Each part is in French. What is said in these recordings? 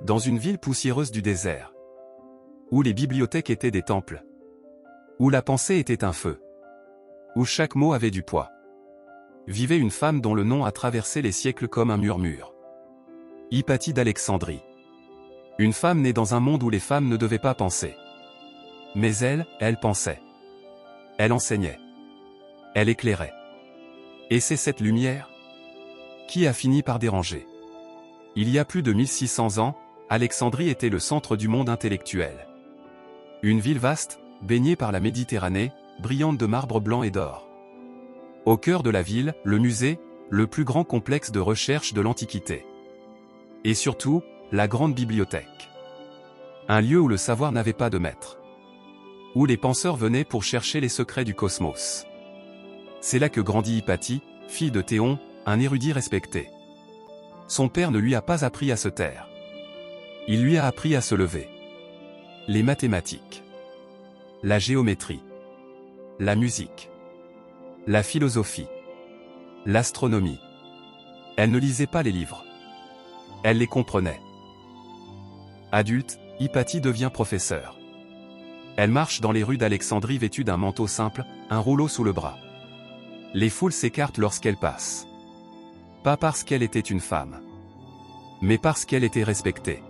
Dans une ville poussiéreuse du désert, où les bibliothèques étaient des temples, où la pensée était un feu, où chaque mot avait du poids, vivait une femme dont le nom a traversé les siècles comme un murmure. Hypatie d'Alexandrie. Une femme née dans un monde où les femmes ne devaient pas penser. Mais elle pensait. Elle enseignait. Elle éclairait. Et c'est cette lumière qui a fini par déranger. Il y a plus de 1600 ans, Alexandrie était le centre du monde intellectuel. Une ville vaste, baignée par la Méditerranée, brillante de marbre blanc et d'or. Au cœur de la ville, le musée, le plus grand complexe de recherche de l'Antiquité. Et surtout, la grande bibliothèque. Un lieu où le savoir n'avait pas de maître. Où les penseurs venaient pour chercher les secrets du cosmos. C'est là que grandit Hypatie, fille de Théon, un érudit respecté. Son père ne lui a pas appris à se taire. Il lui a appris à se lever. Les mathématiques. La géométrie. La musique. La philosophie. L'astronomie. Elle ne lisait pas les livres. Elle les comprenait. Adulte, Hypatie devient professeure. Elle marche dans les rues d'Alexandrie vêtue d'un manteau simple, un rouleau sous le bras. Les foules s'écartent lorsqu'elle passe. Pas parce qu'elle était une femme, mais parce qu'elle était respectée.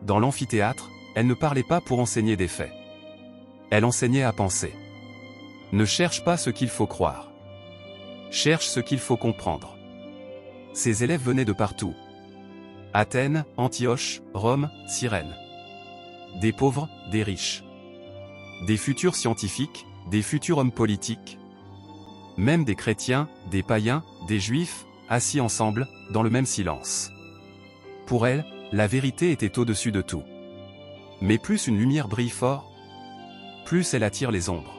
Dans l'amphithéâtre, elle ne parlait pas pour enseigner des faits. Elle enseignait à penser. Ne cherche pas ce qu'il faut croire. Cherche ce qu'il faut comprendre. Ses élèves venaient de partout. Athènes, Antioche, Rome, Cyrène. Des pauvres, des riches. Des futurs scientifiques, des futurs hommes politiques. Même des chrétiens, des païens, des juifs, assis ensemble, dans le même silence. Pour elle, la vérité était au-dessus de tout. Mais plus une lumière brille fort, plus elle attire les ombres.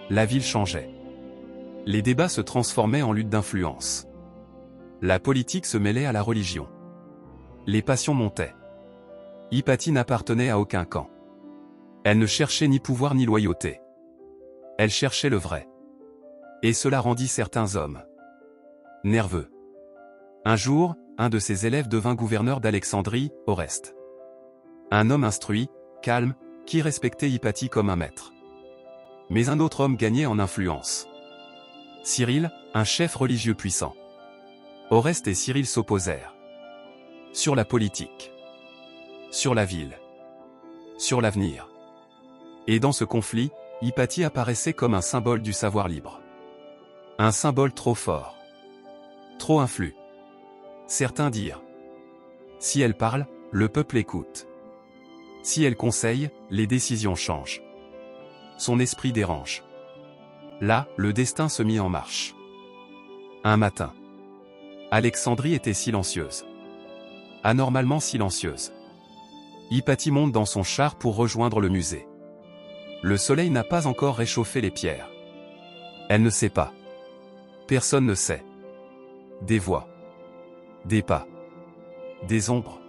La ville changeait. Les débats se transformaient en lutte d'influence. La politique se mêlait à la religion. Les passions montaient. Hypatie n'appartenait à aucun camp. Elle ne cherchait ni pouvoir ni loyauté. Elle cherchait le vrai. Et cela rendit certains hommes nerveux. Un jour, un de ses élèves devint gouverneur d'Alexandrie, Oreste. Un homme instruit, calme, qui respectait Hypatie comme un maître. Mais un autre homme gagnait en influence. Cyril, un chef religieux puissant. Oreste et Cyril s'opposèrent. Sur la politique. Sur la ville. Sur l'avenir. Et dans ce conflit, Hypatie apparaissait comme un symbole du savoir libre. Un symbole trop fort. Trop influe. Certains dirent. Si elle parle, le peuple écoute. Si elle conseille, les décisions changent. Son esprit dérange. Là, le destin se mit en marche. Un matin. Alexandrie était silencieuse. Anormalement silencieuse. Hypatie monte dans son char pour rejoindre le musée. Le soleil n'a pas encore réchauffé les pierres. Elle ne sait pas. Personne ne sait. Des voix. Des pas. Des ombres.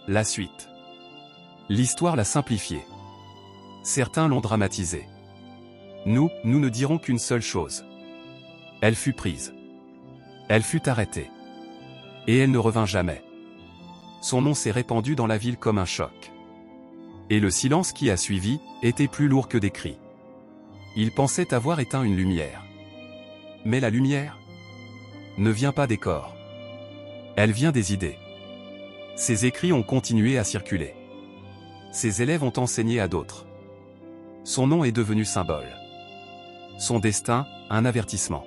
La suite. L'histoire l'a simplifiée. Certains l'ont dramatisée. Nous ne dirons qu'une seule chose. Elle fut prise. Elle fut arrêtée. Et elle ne revint jamais. Son nom s'est répandu dans la ville comme un choc. Et le silence qui a suivi, était plus lourd que des cris. Il pensait avoir éteint une lumière. Mais la lumière ne vient pas des corps. Elle vient des idées. Ses écrits ont continué à circuler. Ses élèves ont enseigné à d'autres. Son nom est devenu symbole. Son destin, un avertissement.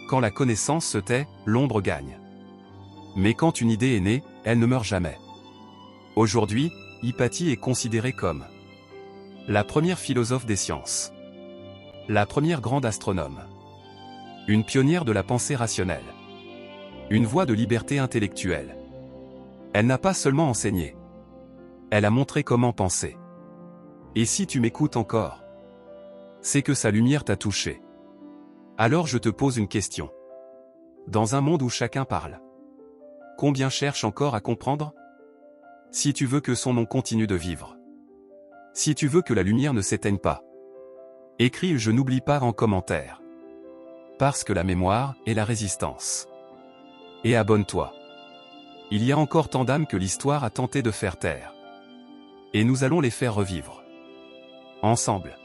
Quand la connaissance se tait, l'ombre gagne. Mais quand une idée est née, elle ne meurt jamais. Aujourd'hui, Hypatie est considérée comme la première philosophe des sciences. La première grande astronome. Une pionnière de la pensée rationnelle. Une voie de liberté intellectuelle. Elle n'a pas seulement enseigné. Elle a montré comment penser. Et si tu m'écoutes encore, c'est que sa lumière t'a touché. Alors je te pose une question. Dans un monde où chacun parle, combien cherchent encore à comprendre? Si tu veux que son nom continue de vivre. Si tu veux que la lumière ne s'éteigne pas. Écris « Je n'oublie pas » en commentaire. Parce que la mémoire est la résistance. Et abonne-toi. Il y a encore tant d'âmes que l'histoire a tenté de faire taire. Et nous allons les faire revivre. Ensemble.